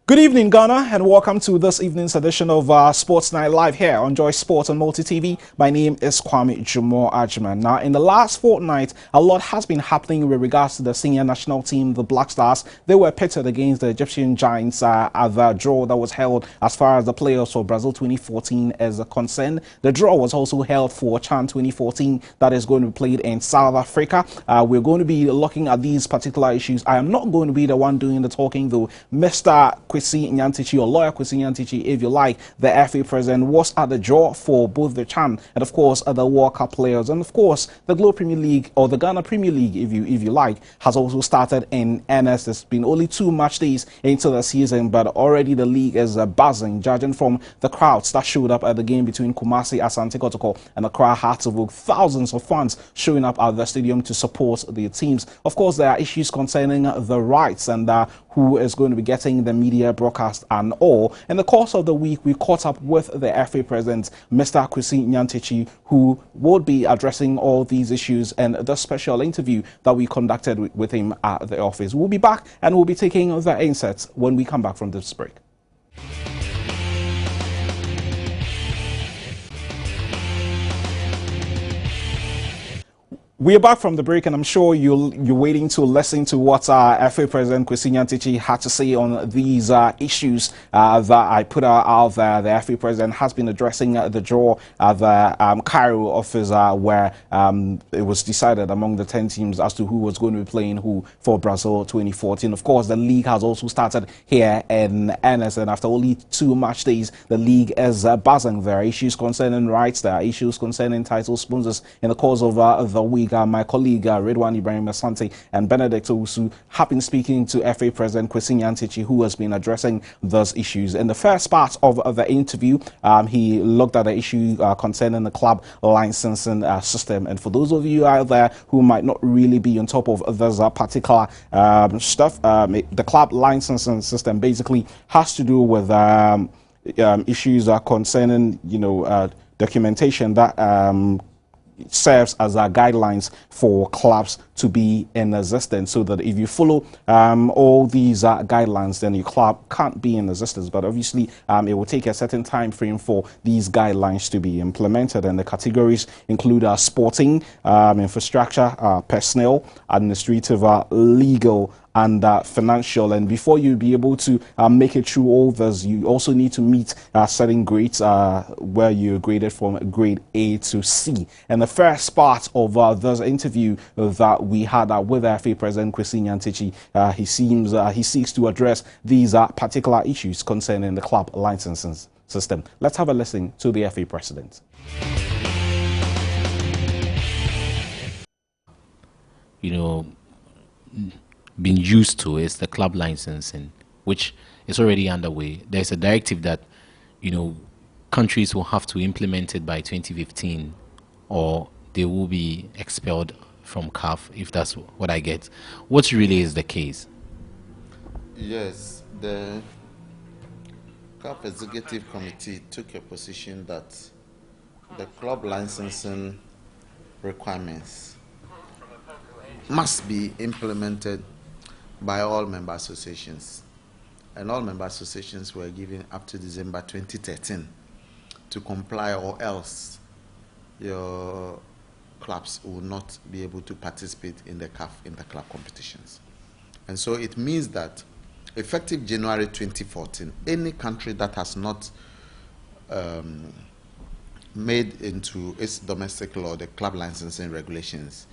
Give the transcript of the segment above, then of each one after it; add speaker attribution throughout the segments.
Speaker 1: Good evening, Ghana, and welcome to this evening's edition of Sports Night Live here on Joy Sports and Multi TV. My name is Kwame Jumo Ajman. Now, in the last fortnight, a lot has been happening with regards to the senior national team, the Black Stars. They were pitted against the Egyptian Giants at the draw that was held as far as the playoffs for Brazil 2014 is concerned. The draw was also held for CHAN 2014 that is going to be played in South Africa. We're going to be looking at these particular issues. I am not going to be the one doing the talking, though. Mr. Kwesi Nyantakyi, or Lawyer Kwesi Nyantakyi, if you like, the FA president, was at the draw for both the CHAN and, of course, the World Cup players. And, of course, the Globe Premier League, or the Ghana Premier League, if you like, has also started in earnest. There's been only 2 match days into the season, but already the league is buzzing, judging from the crowds that showed up at the game between Kumasi Asante Kotoko and Accra Hearts. Thousands of fans showing up at the stadium to support the teams. Of course, there are issues concerning the rights and who is going to be getting the media broadcast and all. In the course of the week, we caught up with the FA president, Mr. Kwesi Nyantakyi, who would be addressing all these issues and the special interview that we conducted with him at the office. We'll be back and we'll be taking the insights when we come back from this break. We are back from the break, and I'm sure you're waiting to listen to what FA President Kwesi Nyantakyi had to say on these issues that I put out there. The FA President has been addressing the draw at the Cairo office where it was decided among the 10 teams as to who was going to be playing who for Brazil 2014. Of course, the league has also started here in earnest, and after only 2 match days, the league is buzzing. There are issues concerning rights, there are issues concerning title sponsors. In the course of the week, my colleague Redwan Ibrahim Asante and Benedict Owusu have been speaking to FA President Kwesi Nyantakyi, who has been addressing those issues. In the first part of the interview, he looked at the issue concerning the club licensing system. And for those of you out there who might not really be on top of this particular stuff, the club licensing system basically has to do with issues concerning, documentation that serves as guidelines for clubs to be in existence, so that if you follow all these guidelines, then your club can't be in existence. But obviously, it will take a certain time frame for these guidelines to be implemented, and the categories include sporting, infrastructure, personnel, administrative, legal, and financial. And before you be able to make it through all this, you also need to meet certain grades where you're graded from grade A to C. And the first part of this interview that we had with FA President Kwesi Nyantakyi, he seeks to address these particular issues concerning the club licensing system. Let's have a listen to the FA President.
Speaker 2: Been used to is the club licensing, which is already underway. There's a directive that countries will have to implement it by 2015 or they will be expelled from CAF, if that's what I get. What really is the case?
Speaker 3: Yes, the CAF Executive Committee took a position that the club licensing requirements must be implemented by all member associations, and all member associations were given up to December 2013 to comply, or else your clubs will not be able to participate in the CAF interclub competitions. And so it means that effective January 2014, any country that has not made into its domestic law the club licensing regulations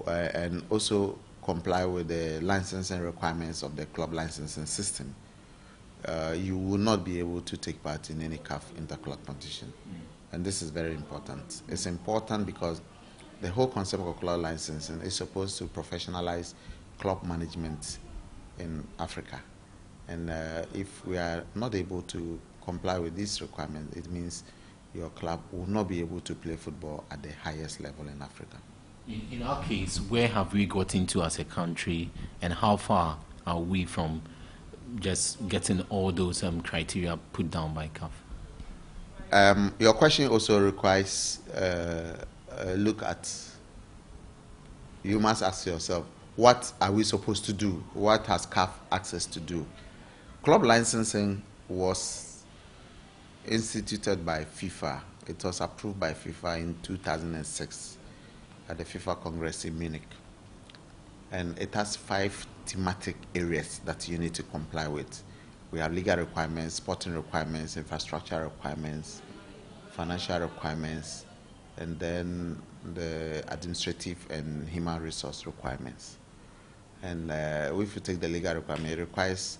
Speaker 3: and also comply with the licensing requirements of the club licensing system, you will not be able to take part in any CAF interclub competition. And this is very important. It's important because the whole concept of club licensing is supposed to professionalize club management in Africa. And if we are not able to comply with this requirement, it means your club will not be able to play football at the highest level in Africa.
Speaker 2: In our case, where have we gotten to as a country, and how far are we from just getting all those criteria put down by CAF?
Speaker 3: Your question also requires a look at, you must ask yourself, what are we supposed to do? What has CAF access to do? club licensing was instituted by FIFA. It was approved by FIFA in 2006 at the FIFA Congress in Munich. And it has 5 thematic areas that you need to comply with. We have legal requirements, sporting requirements, infrastructure requirements, financial requirements, and then the administrative and human resource requirements. And if you take the legal requirement, it requires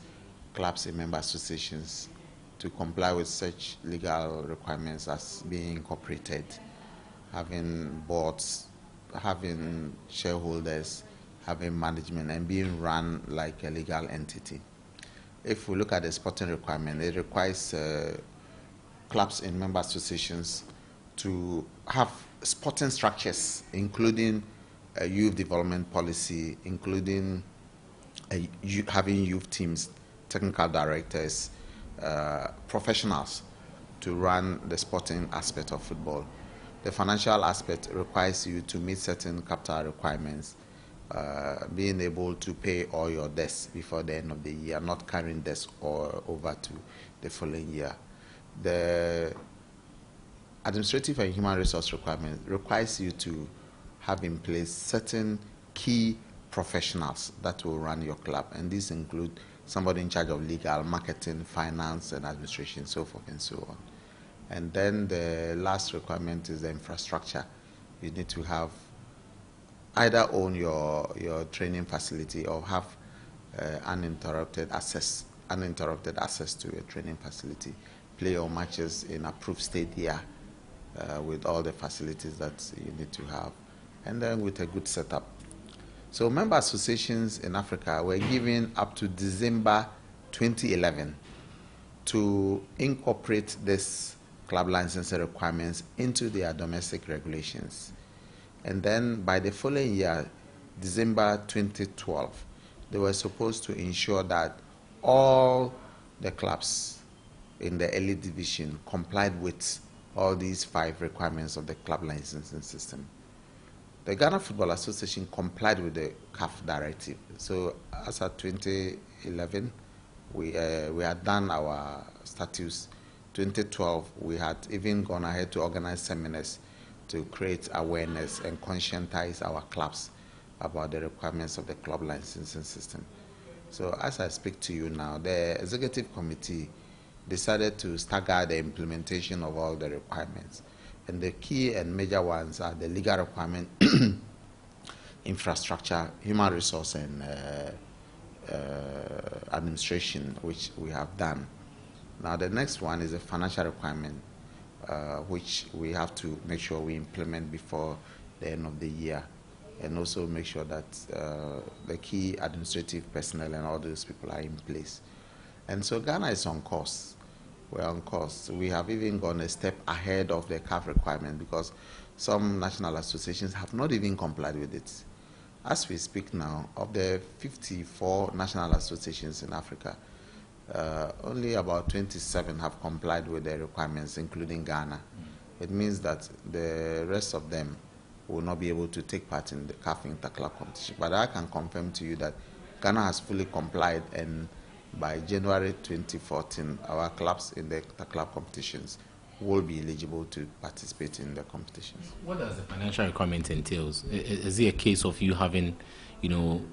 Speaker 3: clubs and member associations to comply with such legal requirements as being incorporated, having boards, having shareholders, having management, and being run like a legal entity. If we look at the sporting requirement, it requires clubs and member associations to have sporting structures, including a youth development policy, including having youth teams, technical directors, professionals to run the sporting aspect of football. The financial aspect requires you to meet certain capital requirements, being able to pay all your debts before the end of the year, not carrying debts over to the following year. The administrative and human resource requirement requires you to have in place certain key professionals that will run your club, and these include somebody in charge of legal, marketing, finance, and administration, so forth and so on. And then the last requirement is the infrastructure. You need to have either own your training facility or have uninterrupted access to a training facility, play your matches in approved stadia with all the facilities that you need to have, and then with a good setup. So member associations in Africa were given up to December 2011 to incorporate this club licensing requirements into their domestic regulations. And then by the following year, December 2012, they were supposed to ensure that all the clubs in the elite division complied with all these 5 requirements of the club licensing system. The Ghana Football Association complied with the CAF directive. So as of 2011, we had done our statutes. 2012, we had even gone ahead to organize seminars to create awareness and conscientize our clubs about the requirements of the club licensing system. So as I speak to you now, the executive committee decided to stagger the implementation of all the requirements. And the key and major ones are the legal requirement, infrastructure, human resource, and administration, which we have done. Now the next one is a financial requirement, which we have to make sure we implement before the end of the year, and also make sure that the key administrative personnel and all those people are in place. And so Ghana is on course. We're on course. We have even gone a step ahead of the CAF requirement because some national associations have not even complied with it. As we speak now, of the 54 national associations in Africa, only about 27 have complied with the requirements, including Ghana. It means that the rest of them will not be able to take part in the CAF interclub competition. But I can confirm to you that Ghana has fully complied, and by January 2014, our clubs in the interclub competitions will be eligible to participate in the competitions.
Speaker 2: What does the financial requirement entails? Is it a case of you having,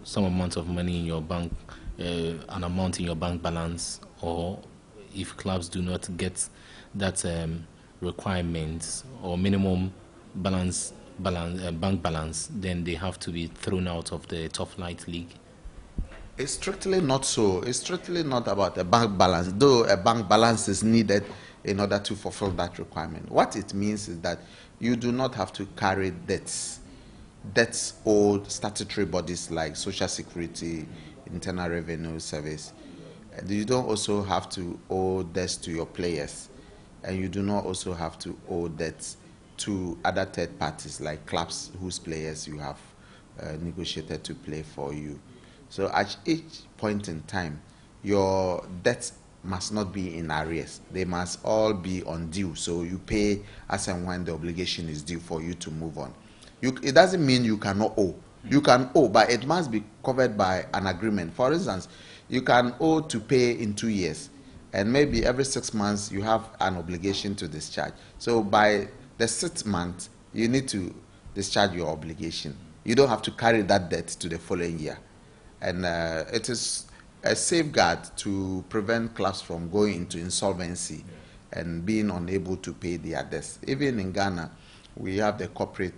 Speaker 2: some amount of money in your bank, an amount in your bank balance, or if clubs do not get that requirement or minimum bank balance, then they have to be thrown out of the top flight league?
Speaker 3: It's strictly not so. It's strictly not about a bank balance, though a bank balance is needed in order to fulfill that requirement. What it means is that you do not have to carry debts owed statutory bodies like Social Security, Internal Revenue Service. You don't also have to owe debts to your players, and you do not also have to owe debts to other third parties like clubs whose players you have negotiated to play for you. So at each point in time, your debts must not be in arrears. They must all be on due. So you pay as and when the obligation is due for you to move on. It doesn't mean you cannot owe. You can owe, but it must be covered by an agreement. For instance, you can owe to pay in 2 years, and maybe every 6 months you have an obligation to discharge. So by the 6th month, you need to discharge your obligation. You don't have to carry that debt to the following year. And it is a safeguard to prevent clubs from going into insolvency and being unable to pay their debts. Even in Ghana, we have the Corporate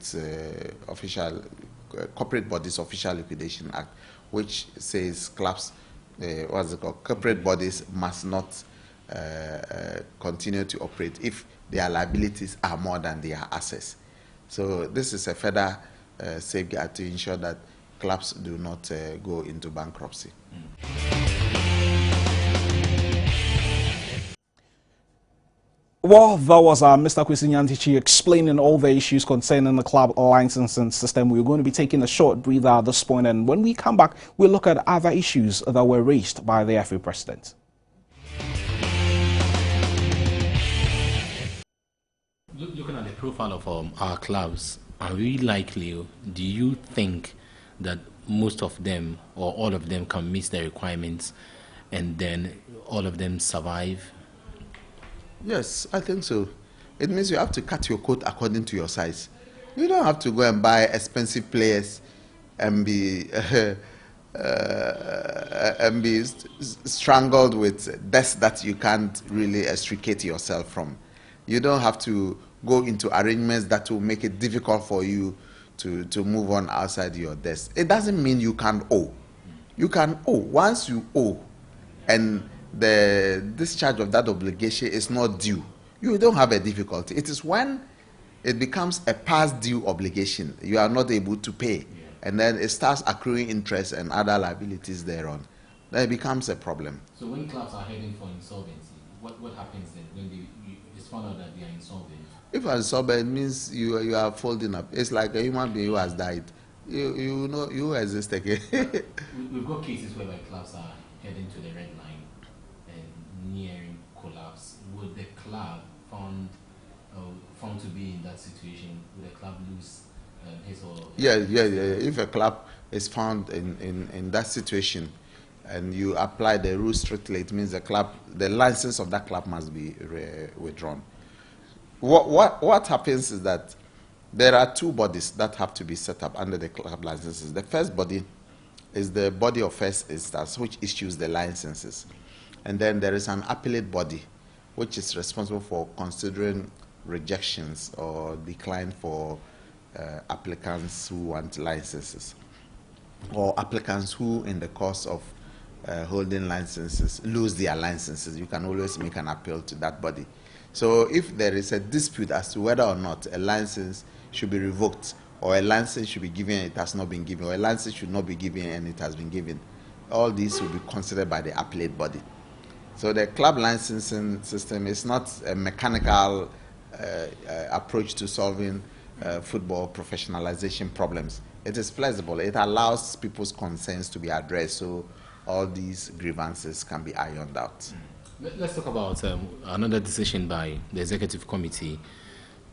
Speaker 3: Bodies Official Liquidation Act, which says clubs, corporate bodies must not continue to operate if their liabilities are more than their assets. So this is a further safeguard to ensure that clubs do not go into bankruptcy.
Speaker 1: Well, that was Mr. Kwesi Nyantakyi explaining all the issues concerning the club licensing system. We're going to be taking a short breather at this point, and when we come back, we'll look at other issues that were raised by the FA president.
Speaker 2: Looking at the profile of our clubs, are we likely, do you think that most of them or all of them can meet the requirements and then all of them survive?
Speaker 3: Yes, I think so. It means you have to cut your coat according to your size. You don't have to go and buy expensive players and be strangled with debts that you can't really extricate yourself from. You don't have to go into arrangements that will make it difficult for you to move on outside your debts. It doesn't mean you can't owe. You can owe. Once you owe and the discharge of that obligation is not due, you don't have a difficulty. It is when it becomes a past due obligation, you are not able to pay, and then it starts accruing interest and other liabilities thereon. Then it becomes a problem.
Speaker 2: So when clubs are heading for insolvency, what happens then when it's found out that they are insolvent?
Speaker 3: If you are insolvent, it means you are folding up. It's like a human being who has died. You know, you exist again.
Speaker 2: We've got cases where clubs are heading to the red line and nearing collapse. Would the club found to be in that situation, would the club lose his or...
Speaker 3: Yeah. If a club is found in that situation and you apply the rules strictly, it means the license of that club must be withdrawn. What happens is that there are two bodies that have to be set up under the club licenses. The first body is the body of first instance, which issues the licenses. And then there is an appellate body, which is responsible for considering rejections or decline for applicants who want licenses, or applicants who, in the course of holding licenses, lose their licenses. You can always make an appeal to that body. So if there is a dispute as to whether or not a license should be revoked, or a license should be given and it has not been given, or a license should not be given and it has been given, all these will be considered by the appellate body. So the club licensing system is not a mechanical approach to solving football professionalization problems. It is flexible. It allows people's concerns to be addressed, so all these grievances can be ironed out.
Speaker 2: Let's talk about another decision by the Executive Committee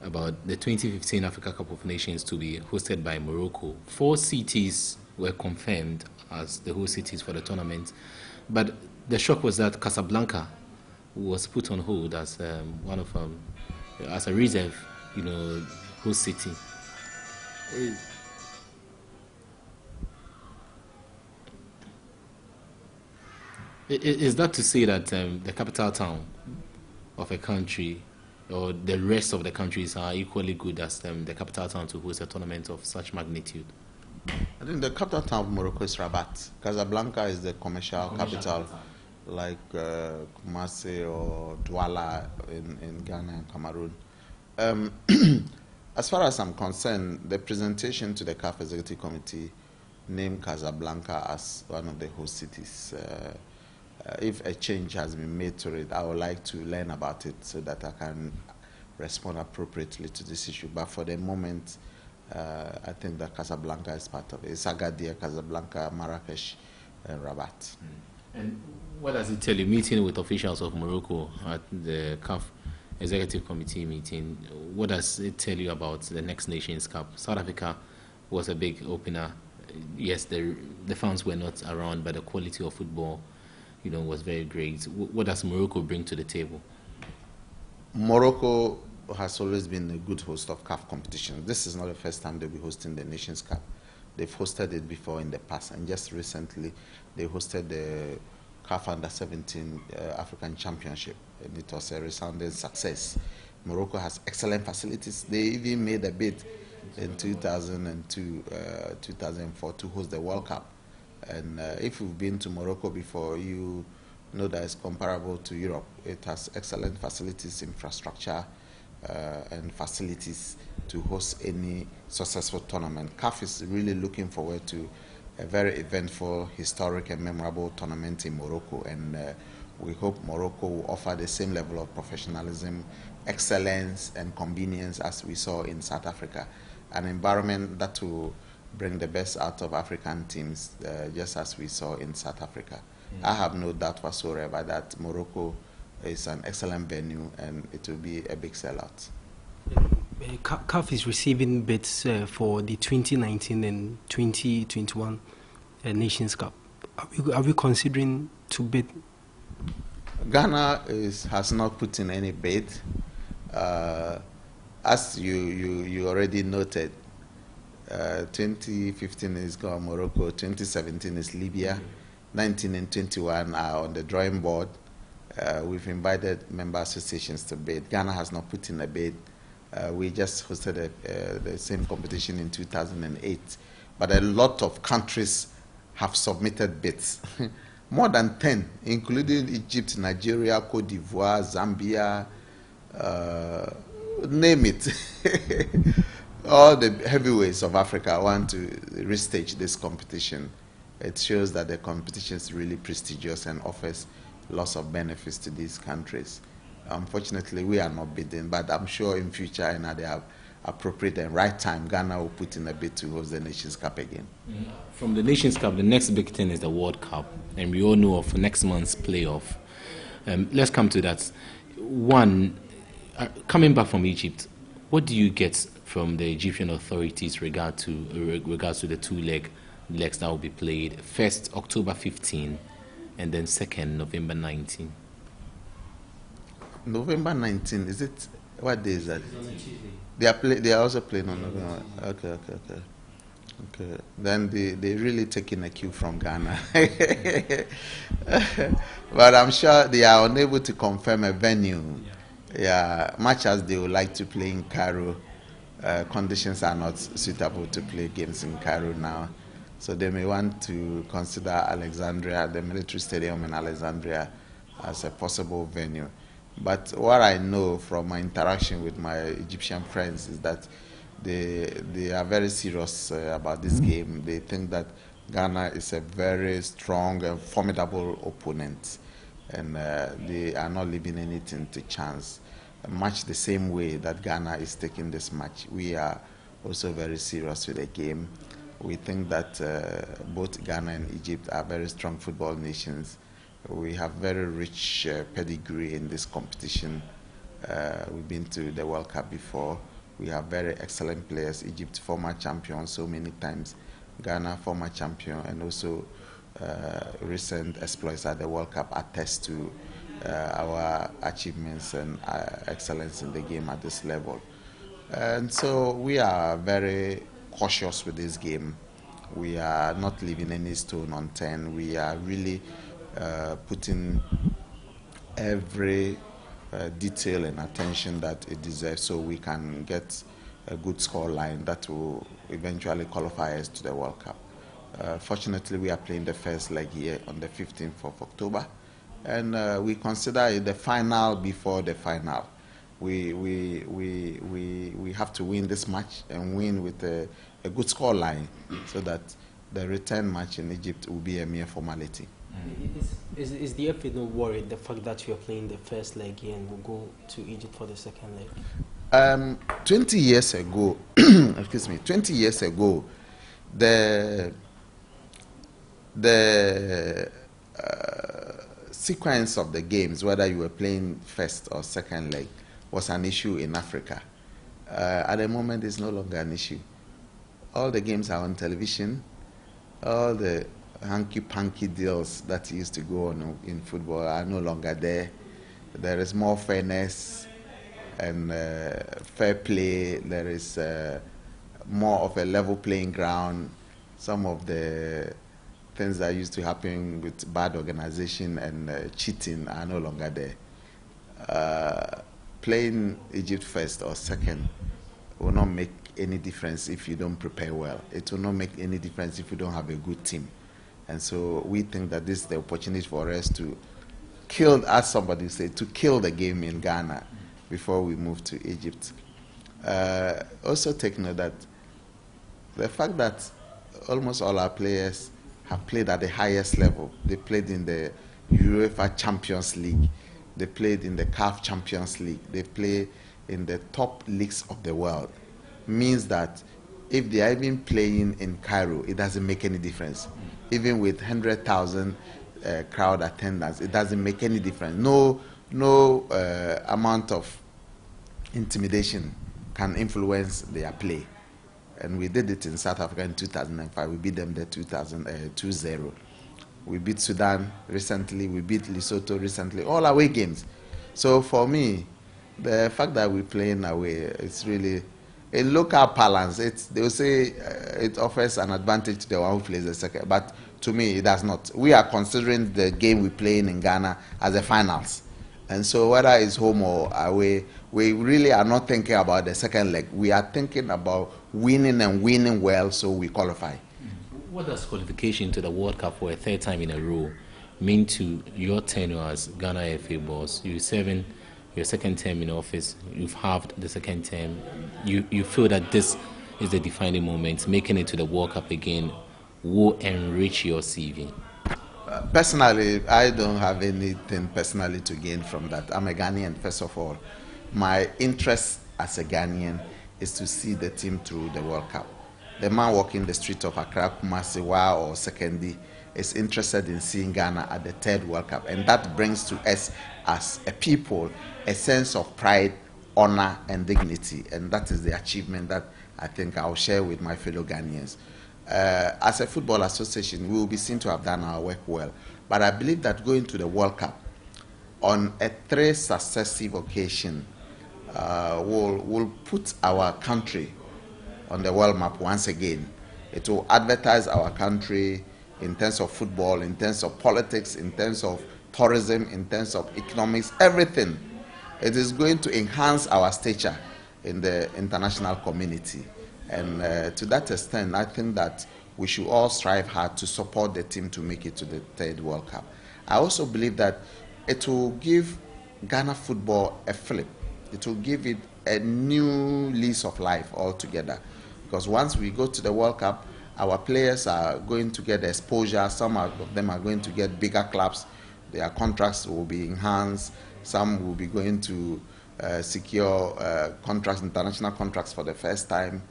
Speaker 2: about the 2015 Africa Cup of Nations to be hosted by Morocco. 4 cities were confirmed as the host cities for the tournament, but the shock was that Casablanca was put on hold as one of as a reserve, host city. Is that to say that the capital town of a country or the rest of the countries are equally good as the capital town to host a tournament of such magnitude?
Speaker 3: I think the capital town of Morocco is Rabat. Casablanca is the commercial capital, like Kumasi or Douala in Ghana and Cameroon. As far as I'm concerned, the presentation to the CAF Executive Committee named Casablanca as one of the host cities. If a change has been made to it, I would like to learn about it so that I can respond appropriately to this issue. But for the moment, I think that Casablanca is part of it. It's Agadir, Casablanca, Marrakesh, and Rabat.
Speaker 2: And what does it tell you? Meeting with officials of Morocco at the CAF Executive Committee meeting, what does it tell you about the Next Nations Cup? South Africa was a big opener. yes, the fans were not around, but the quality of football, was very great. What does Morocco bring to the table?
Speaker 3: Morocco has always been a good host of CAF competitions. This is not the first time they'll be hosting the Nations Cup. They've hosted it before in the past, and just recently they hosted the CAF Under-17 African Championship, and it was a resounding success. Morocco has excellent facilities. They even made a bid in 2002, 2004 to host the World Cup. And if you've been to Morocco before, you know that it's comparable to Europe. It has excellent facilities, infrastructure, and facilities to host any successful tournament. CAF is really looking forward to a very eventful, historic, and memorable tournament in Morocco, and we hope Morocco will offer the same level of professionalism, excellence, and convenience as we saw in South Africa. An environment that will bring the best out of African teams, just as we saw in South Africa. I have no doubt whatsoever that Morocco is an excellent venue and it will be a big sellout.
Speaker 4: CAF is receiving bids for the 2019 and 2021 Nations Cup. Are we considering to bid?
Speaker 3: Ghana has not put in any bid. As you already noted, 2015 is Morocco, 2017 is Libya, 19 and 21 are on the drawing board. We've invited member associations to bid. Ghana has not put in a bid. We just hosted the same competition in 2008, but a lot of countries have submitted bids. More than 10, including Egypt, Nigeria, Cote d'Ivoire, Zambia, name it. All the heavyweights of Africa want to restage this competition. It shows that the competition is really prestigious and offers lots of benefits to these countries. Unfortunately, we are not bidding, but I'm sure in future and at the appropriate and right time, Ghana will put in a bid to host the Nations Cup again.
Speaker 2: From the Nations Cup, the next big thing is the World Cup, and we all know of next month's playoff. Let's come to that. One, coming back from Egypt, what do you get from the Egyptian authorities regards to the two legs that will be played? First, October 15, and then second, November 19.
Speaker 3: November 19, is it? What day is that?
Speaker 4: It's on a Tuesday.
Speaker 3: They are also playing on November. Okay. Then they really taking a cue from Ghana. But I'm sure they are unable to confirm a venue. Yeah, much as they would like to play in Cairo, conditions are not suitable to play games in Cairo now. So they may want to consider Alexandria, the military stadium in Alexandria, as a possible venue. But what I know from my interaction with my Egyptian friends is that they are very serious about this game. They think that Ghana is a very strong and formidable opponent, and they are not leaving anything to chance. Much the same way that Ghana is taking this match, we are also very serious with the game. We think that both Ghana and Egypt are very strong football nations. We have very rich pedigree in this competition. We've been to the World Cup before. We have very excellent players. Egypt, former champion so many times. Ghana, former champion, and also recent exploits at the World Cup attest to our achievements and excellence in the game at this level. And so we are very cautious with this game. We are not leaving any stone unturned. We are really putting every detail and attention that it deserves so we can get a good score line that will eventually qualify us to the World Cup. Fortunately, we are playing the first leg here on the 15th of October, and we consider it the final before the final. We have to win this match and win with a good score line so that the return match in Egypt will be a mere formality.
Speaker 4: Is the FA not worried the fact that you are playing the first leg here and will go to Egypt for the second leg?
Speaker 3: 20 years ago, excuse me, 20 years ago, the sequence of the games, whether you were playing first or second leg, was an issue in Africa. At the moment, it's no longer an issue. All the games are on television. all the hanky-panky deals that used to go on in football are no longer there. There is more fairness and fair play. There is more of a level playing ground. Some of the things that used to happen with bad organization and cheating are no longer there. Playing Egypt first or second will not make any difference if you don't prepare well. It will not make any difference if you don't have a good team. And so we think that this is the opportunity for us to kill, as somebody said, to kill the game in Ghana before we move to Egypt. Also take note that the fact that almost all our players have played at the highest level. They played in the UEFA Champions League. They played in the CAF Champions League. They play in the top leagues of the world. Means that if they are even playing in Cairo, it doesn't make any difference. Even with 100,000 crowd attendance, it doesn't make any difference. No amount of intimidation can influence their play. And we did it in South Africa in 2005. We beat them there 2-0. We beat Sudan recently. We beat Lesotho recently. All away games. So for me, the fact that we're playing away, it's really a local balance. They will say it offers an advantage to the one who plays the second. But to me, it does not. We are considering the game we're playing in Ghana as a finals. And so whether it's home or away, we really are not thinking about the second leg. We are thinking about winning and winning well so we qualify.
Speaker 2: What does qualification to the World Cup for a third time in a row mean to your tenure as Ghana FA boss? You're serving your second term in office. You've halved the second term. You feel that this is the defining moment. Making it to the World Cup again will enrich your CV?
Speaker 3: Personally, I don't have anything personally to gain from that. I'm a Ghanaian, first of all. My interest as a Ghanaian is to see the team through the World Cup. The man walking the street of Accra, Kumasi, Wa, or Sekondi is interested in seeing Ghana at the third World Cup. And that brings to us, as a people, a sense of pride, honor, and dignity. And that is the achievement that I think I'll share with my fellow Ghanaians. As a football association, we will be seen to have done our work well. But I believe that going to the World Cup on a 3 successive occasion will put our country on the world map once again. It will advertise our country in terms of football, in terms of politics, in terms of tourism, in terms of economics, everything. It is going to enhance our stature in the international community. And to that extent, I think that we should all strive hard to support the team to make it to the third World Cup. I also believe that it will give Ghana football a flip. It will give it a new lease of life altogether. Because once we go to the World Cup, our players are going to get exposure. Some of them are going to get bigger clubs. Their contracts will be enhanced. Some will be going to secure contracts, international contracts for the first time.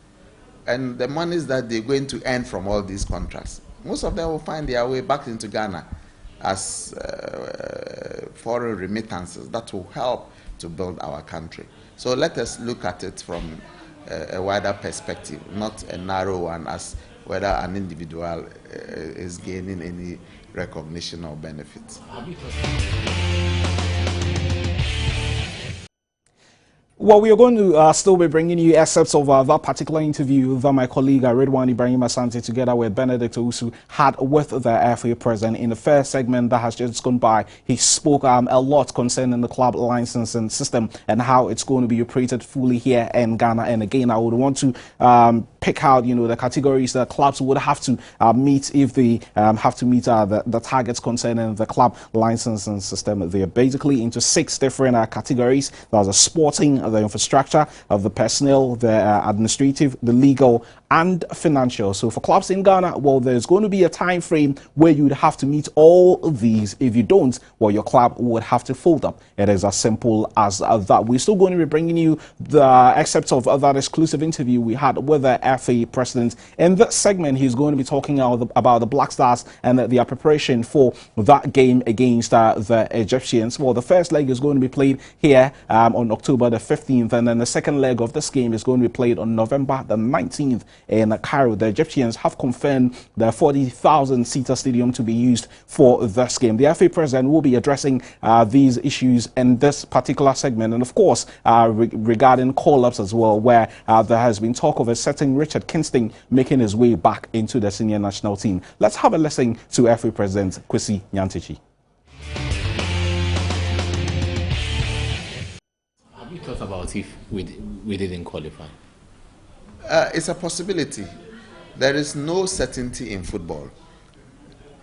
Speaker 3: And the monies that they're going to earn from all these contracts, most of them will find their way back into Ghana as foreign remittances that will help to build our country. So let us look at it from a wider perspective, not a narrow one as whether an individual is gaining any recognition or benefits.
Speaker 1: Well, we are going to still be bringing you excerpts of that particular interview that my colleague Redwan Ibrahim Asante together with Benedict Owusu had with the FA president. In the first segment that has just gone by, he spoke a lot concerning the club licensing system and how it's going to be operated fully here in Ghana. And again, I would want to pick out, the categories that clubs would have to meet if they have to meet the targets concerning the club licensing system. They are basically into 6 different categories. There's a sporting, the infrastructure, of the personnel, the administrative, the legal, and financial. So for clubs in Ghana, well, there's going to be a time frame where you'd have to meet all of these. If you don't, well, your club would have to fold up. It is as simple as that. We're still going to be bringing you the excerpts of that exclusive interview we had with the FA president. In this segment, he's going to be talking about the Black Stars and their preparation for that game against the Egyptians. Well, the first leg is going to be played here on October the 15th, and then the second leg of this game is going to be played on November the 19th in Cairo. The Egyptians have confirmed the 40,000-seater stadium to be used for this game. The FA president will be addressing these issues in this particular segment, and of course regarding call-ups as well, where there has been talk of a certain Richard Kingston making his way back into the senior national team. Let's have a listen to FA President Kwesi Nyantakyi.
Speaker 2: Have you thought about if we didn't qualify?
Speaker 3: It's a possibility. There is no certainty in football.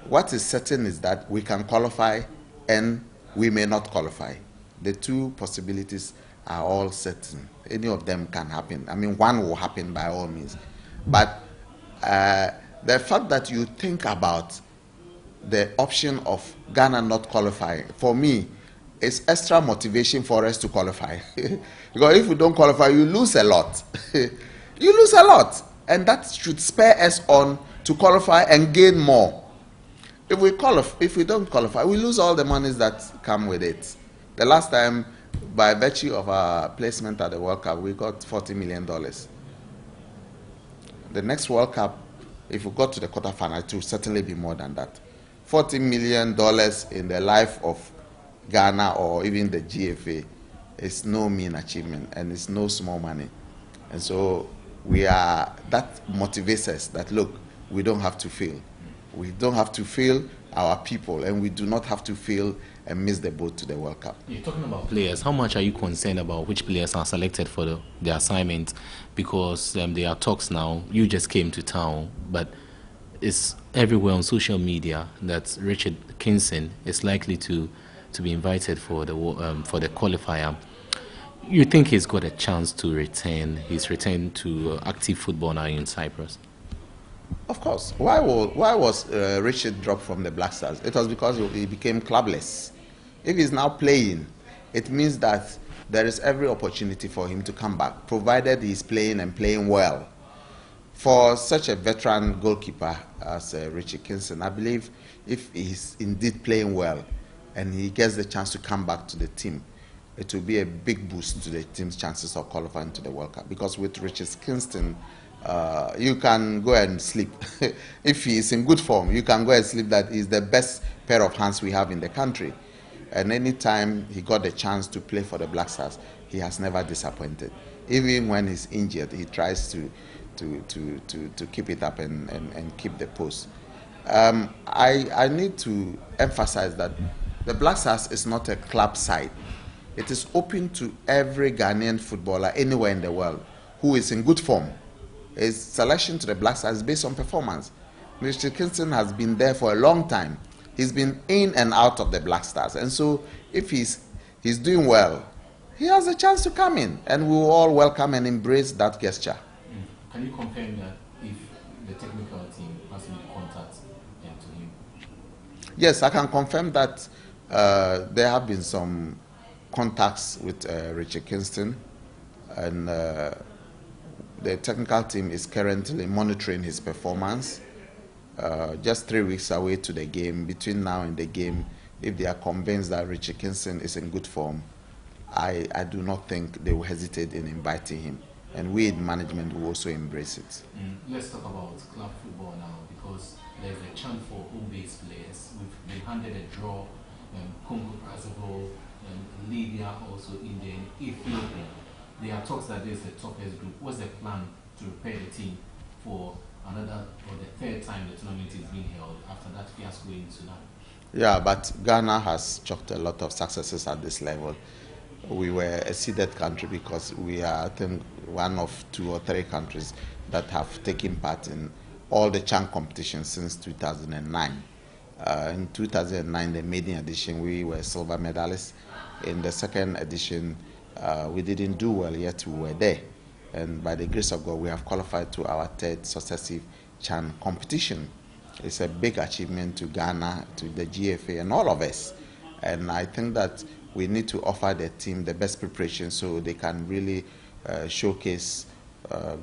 Speaker 3: What is certain is that we can qualify and we may not qualify. The two possibilities are all certain. Any of them can happen. I mean, one will happen by all means. But the fact that you think about the option of Ghana not qualifying, for me, is extra motivation for us to qualify. Because if we don't qualify, you lose a lot. You lose a lot. And that should spur us on to qualify and gain more. If we don't qualify, we lose all the monies that come with it. The last time, by virtue of our placement at the World Cup, we got $40 million. The next World Cup, if we got to the quarterfinal, it will certainly be more than that. $40 million in the life of Ghana or even the GFA is no mean achievement, and it's no small money. And so that motivates us that, look, we don't have to fail. We don't have to fail our people, and we do not have to fail and miss the boat to the World Cup.
Speaker 2: You're talking about players. How much are you concerned about which players are selected for the assignment? Because there are talks now. You just came to town, but it's everywhere on social media that Richard Kingston is likely to be invited for the qualifier. You think he's got a chance to return? He's returned to active football now in Cyprus.
Speaker 3: Of course. Why was Richard dropped from the Black Stars? It was because he became clubless. If he's now playing, it means that there is every opportunity for him to come back, provided he's playing and playing well. For such a veteran goalkeeper as Richard Kingston, I believe if he's indeed playing well and he gets the chance to come back to the team, it will be a big boost to the team's chances of qualifying to the World Cup. Because with Richard Kingston, you can go and sleep. If he is in good form, you can go and sleep that he's the best pair of hands we have in the country. And anytime he got the chance to play for the Black Stars, he has never disappointed. Even when he's injured, he tries to keep it up and keep the post. I need to emphasize that the Black Stars is not a club side. It is open to every Ghanaian footballer anywhere in the world who is in good form. His selection to the Black Stars is based on performance. Mr. Kingston has been there for a long time. He's been in and out of the Black Stars. And so if he's doing well, he has a chance to come in, and we will all welcome and embrace that gesture.
Speaker 2: Can you confirm that if the technical team has made contact to him?
Speaker 3: Yes, I can confirm that there have been some contacts with Richard Kingston, and the technical team is currently monitoring his performance. Just 3 weeks away to the game. Between now and the game, if they are convinced that Richard Kingston is in good form, I do not think they will hesitate in inviting him. And we in management will also embrace it.
Speaker 2: Let's talk about club football now, because there's a chant for home-based players. We've been handed a draw, Congo Brazzaville, Libya, also India, and Ethiopia. There are talks that this is the toughest group. What's the plan to prepare the team for another or the third time the tournament is being held after that fiasco in Sudan?
Speaker 3: Yeah, but Ghana has chalked a lot of successes at this level. We were a seeded country because we are, I think, one of 2 or 3 countries that have taken part in all the CHAN competitions since 2009. In 2009, the maiden edition, we were silver medalists. In the second edition, we didn't do well, yet we were there. And by the grace of God, we have qualified to our 3rd successive CHAN competition. It's a big achievement to Ghana, to the GFA, and all of us. And I think that we need to offer the team the best preparation so they can really showcase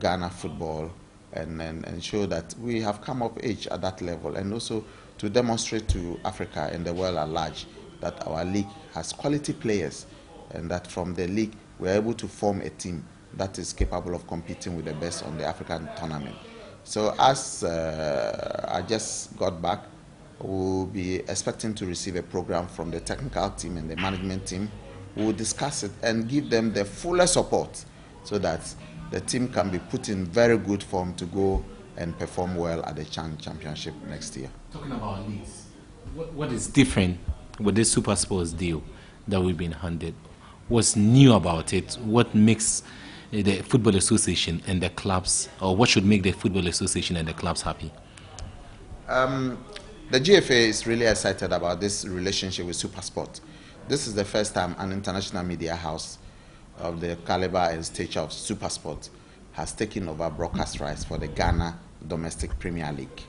Speaker 3: Ghana football and show that we have come of age at that level, and also to demonstrate to Africa and the world at large that our league has quality players, and that from the league we're able to form a team that is capable of competing with the best on the African tournament. So as I just got back, we'll be expecting to receive a program from the technical team and the management team. We'll discuss it and give them the fullest support so that the team can be put in very good form to go and perform well at the CHAN Championship next year.
Speaker 2: Talking about leagues, what is different with this Super Sports deal that we've been handed? What's new about it? What makes the Football Association and the clubs, or what should make the Football Association and the clubs happy?
Speaker 3: The GFA is really excited about this relationship with SuperSport. This is the first time an international media house of the caliber and stature of SuperSport has taken over broadcast rights for the Ghana Domestic Premier League.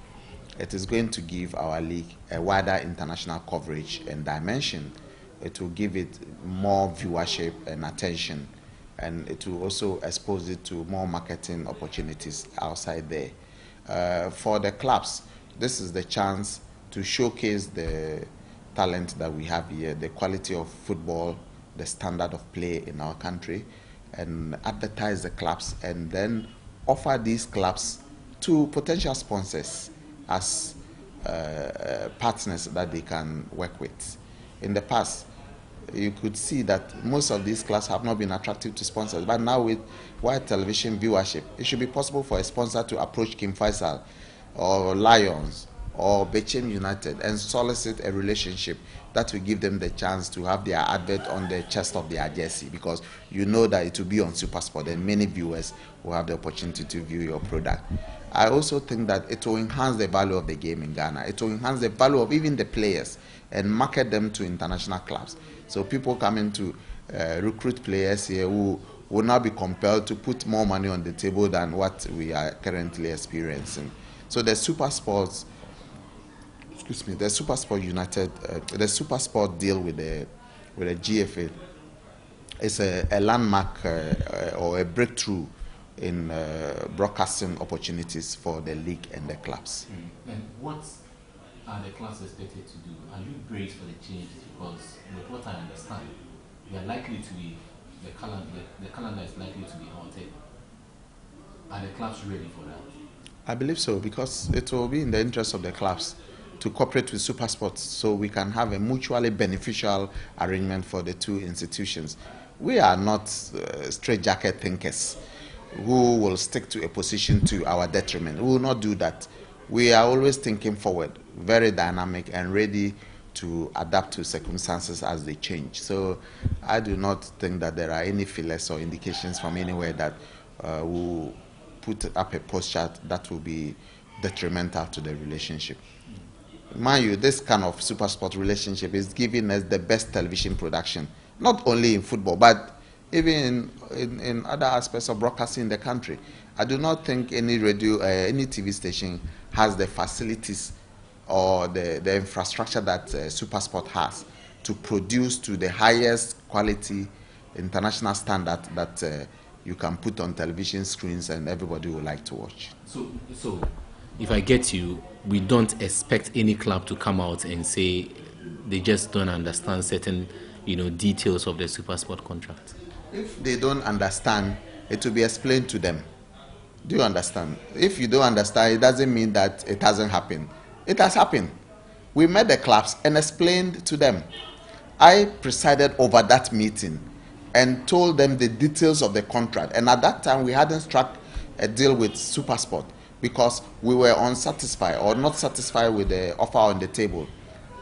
Speaker 3: It is going to give our league a wider international coverage and dimension. It will give it more viewership and attention, and it will also expose it to more marketing opportunities outside there. For the clubs, this is the chance to showcase the talent that we have here, the quality of football, the standard of play in our country, and advertise the clubs, and then offer these clubs to potential sponsors as partners that they can work with. In the past, you could see that most of these clubs have not been attractive to sponsors, but now with wide television viewership, it should be possible for a sponsor to approach King Faisal or Lions or Bechem United and solicit a relationship that will give them the chance to have their advert on the chest of their jersey, because you know that it will be on SuperSport and many viewers will have the opportunity to view your product. I also think that it will enhance the value of the game in Ghana. It will enhance the value of even the players and market them to international clubs. So people coming to recruit players here who will now be compelled to put more money on the table than what we are currently experiencing. So the SuperSport United, the SuperSport deal with the GFA is a landmark or a breakthrough in broadcasting opportunities for the league and the clubs.
Speaker 2: And what are the clubs expected to do? Are you braced for the change? Because with what I understand, we are likely to be, the calendar is likely to be altered. Are the clubs ready for that?
Speaker 3: I believe so, because it will be in the interest of the clubs to cooperate with SuperSport so we can have a mutually beneficial arrangement for the two institutions. We are not straitjacket thinkers who will stick to a position to our detriment. We will not do that. We are always thinking forward, very dynamic and ready to adapt to circumstances as they change. So I do not think that there are any feelers or indications from anywhere that will put up a posture that will be detrimental to the relationship. Mind you, this kind of SuperSport relationship is giving us the best television production, not only in football, but even in other aspects of broadcasting in the country. I do not think any radio, any TV station has the facilities or the infrastructure that SuperSport has to produce to the highest quality international standard that you can put on television screens and everybody would like to watch.
Speaker 2: So if I get you, we don't expect any club to come out and say they just don't understand certain, details of the SuperSport contract.
Speaker 3: If they don't understand, it will be explained to them. Do you understand? If you don't understand, it doesn't mean that it hasn't happened. It has happened. We met the clubs and explained to them. I presided over that meeting and told them the details of the contract. And at that time, we hadn't struck a deal with SuperSport because we were unsatisfied or not satisfied with the offer on the table.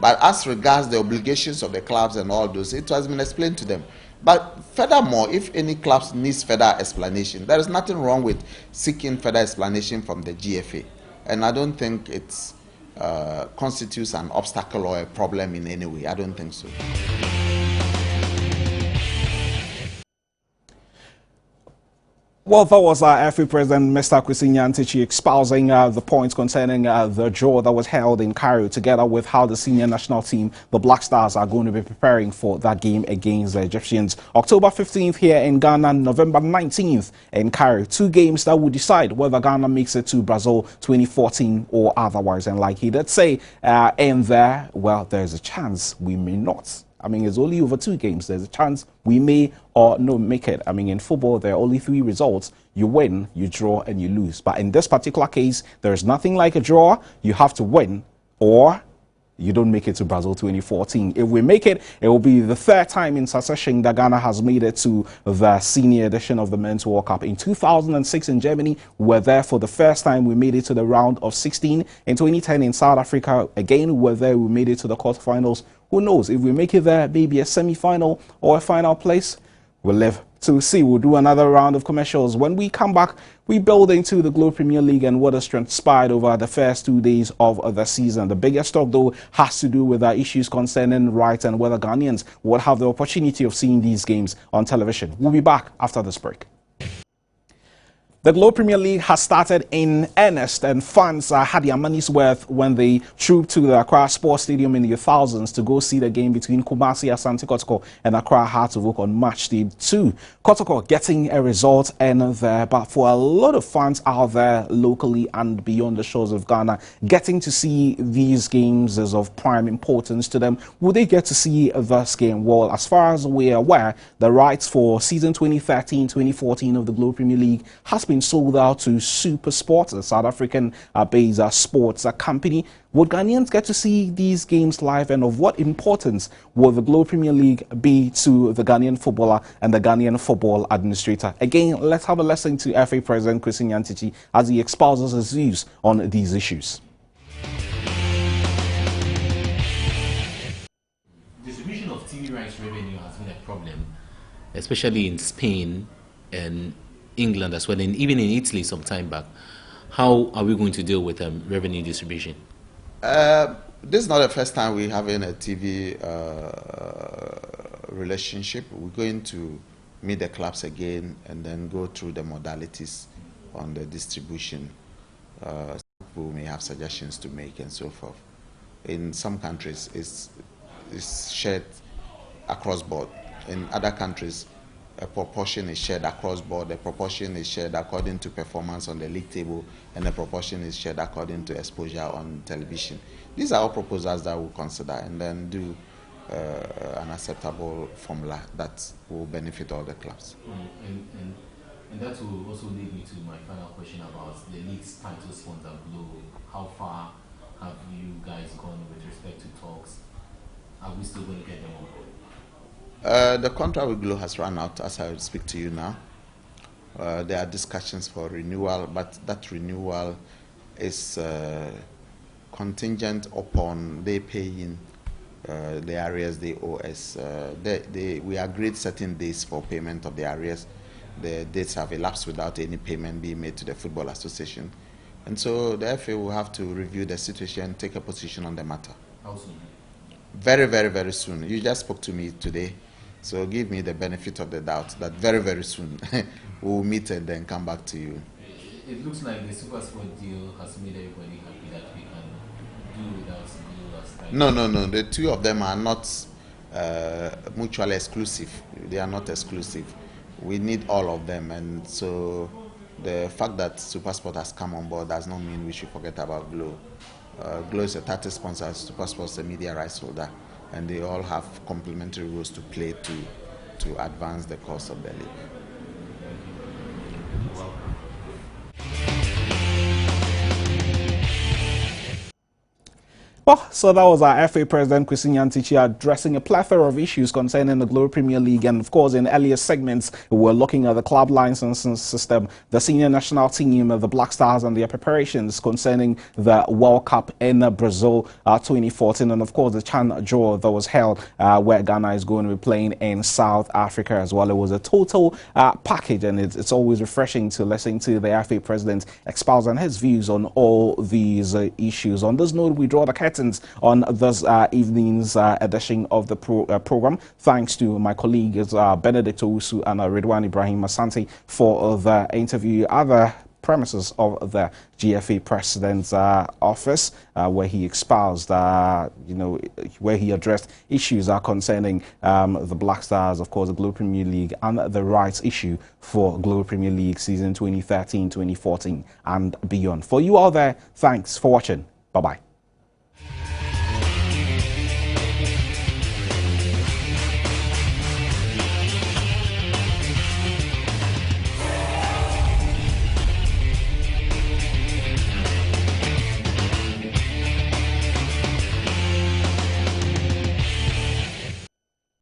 Speaker 3: But as regards the obligations of the clubs and all those, it has been explained to them. But furthermore, if any clubs needs further explanation, there is nothing wrong with seeking further explanation from the GFA. And I don't think it constitutes an obstacle or a problem in any way. I don't think so.
Speaker 1: Well, that was our FA President, Mr. Kwesi Nyantakyi, espousing the points concerning the draw that was held in Cairo, together with how the senior national team, the Black Stars, are going to be preparing for that game against the Egyptians. October 15th here in Ghana, November 19th in Cairo. 2 games that will decide whether Ghana makes it to Brazil 2014 or otherwise. And like he did say in there, well, there's a chance we may not. I mean, it's only over 2 games. There's a chance we may or not make it. I mean, in football, there are only 3 results. You win, you draw, and you lose. But in this particular case, there's nothing like a draw. You have to win or you don't make it to Brazil 2014. If we make it, it will be the 3rd time in succession that Ghana has made it to the senior edition of the Men's World Cup. In 2006 in Germany, we were there for the first time. We made it to the round of 16. In 2010 in South Africa, again, we were there. We made it to the quarterfinals. Who knows? If we make it there, maybe a semi-final or a final place, we'll live to see. We'll do another round of commercials. When we come back, we build into the Globe Premier League and what has transpired over the first 2 days of the season. The biggest talk, though, has to do with the issues concerning rights and whether Ghanaians will have the opportunity of seeing these games on television. We'll be back after this break. The Globe Premier League has started in earnest, and fans had their money's worth when they trooped to the Accra Sports Stadium in the thousands to go see the game between Kumasi Asante Kotoko and Accra Hearts of Oak on March 2. Kotoko getting a result in there, but for a lot of fans out there locally and beyond the shores of Ghana, getting to see these games is of prime importance to them. Will they get to see this game? Well, as far as we're aware, the rights for season 2013-2014 of the Globe Premier League has been sold out to Super Sport, a South African-based sports company. Would Ghanaians get to see these games live, and of what importance will the Globe Premier League be to the Ghanaian footballer and the Ghanaian football administrator? Again, let's have a listen to FA President Kwesi Nyantakyi as he espouses his views on these issues.
Speaker 2: Distribution of TV rights revenue has been a problem, especially in Spain and England as well, and even in Italy some time back. How are we going to deal with revenue distribution?
Speaker 3: This is not the first time we're having a TV relationship. We're going to meet the clubs again and then go through the modalities on the distribution. People may have suggestions to make and so forth. In some countries, it's shared across board. In other countries, a proportion is shared across board, a proportion is shared according to performance on the league table, and a proportion is shared according to exposure on television. These are all proposals that we'll consider and then do an acceptable formula that will benefit all the clubs.
Speaker 2: And that will also lead me to my final question about the league's title sponsor, Globe. How far have you guys gone with respect to talks? Are we still going to get them on board?
Speaker 3: The contract with Globe has run out as I speak to you now. There are discussions for renewal, but that renewal is contingent upon they paying the arrears they owe us. We agreed certain days for payment of the arrears. The dates have elapsed without any payment being made to the Football Association. And so the FA will have to review the situation, take a position on the matter.
Speaker 2: How soon?
Speaker 3: Very, very, very soon. You just spoke to me today. So give me the benefit of the doubt that very, very soon we will meet and then come back to you.
Speaker 2: It looks like the Super Sport deal has made everybody happy that we can do without Globe as time.
Speaker 3: No. The two of them are not mutually exclusive. They are not exclusive. We need all of them. And so the fact that Super Sport has come on board does not mean we should forget about Globe. Globe is a title sponsor, Super Sport is a media rights holder, and they all have complementary roles to play to advance the cause of the league.
Speaker 1: Well, so that was our FA President Kwesi Nyantakyi addressing a plethora of issues concerning the Globe Premier League. And of course, in earlier segments, we're looking at the club licensing system, the senior national team, the Black Stars, and their preparations concerning the World Cup in Brazil 2014. And of course, the Chan draw that was held where Ghana is going to be playing in South Africa as well. It was a total package, and it's always refreshing to listen to the FA President espouse his views on all these issues. On this note, we draw the curtain curtains on this evening's edition of the program. Thanks to my colleagues Benedict Owusu and Ridwan Ibrahim Asante for the interview. Other premises of the GFA President's office, where he espoused, where he addressed issues concerning the Black Stars, of course, the Global Premier League, and the rights issue for Global Premier League season 2013-2014 and beyond. For you all there, thanks for watching. Bye-bye.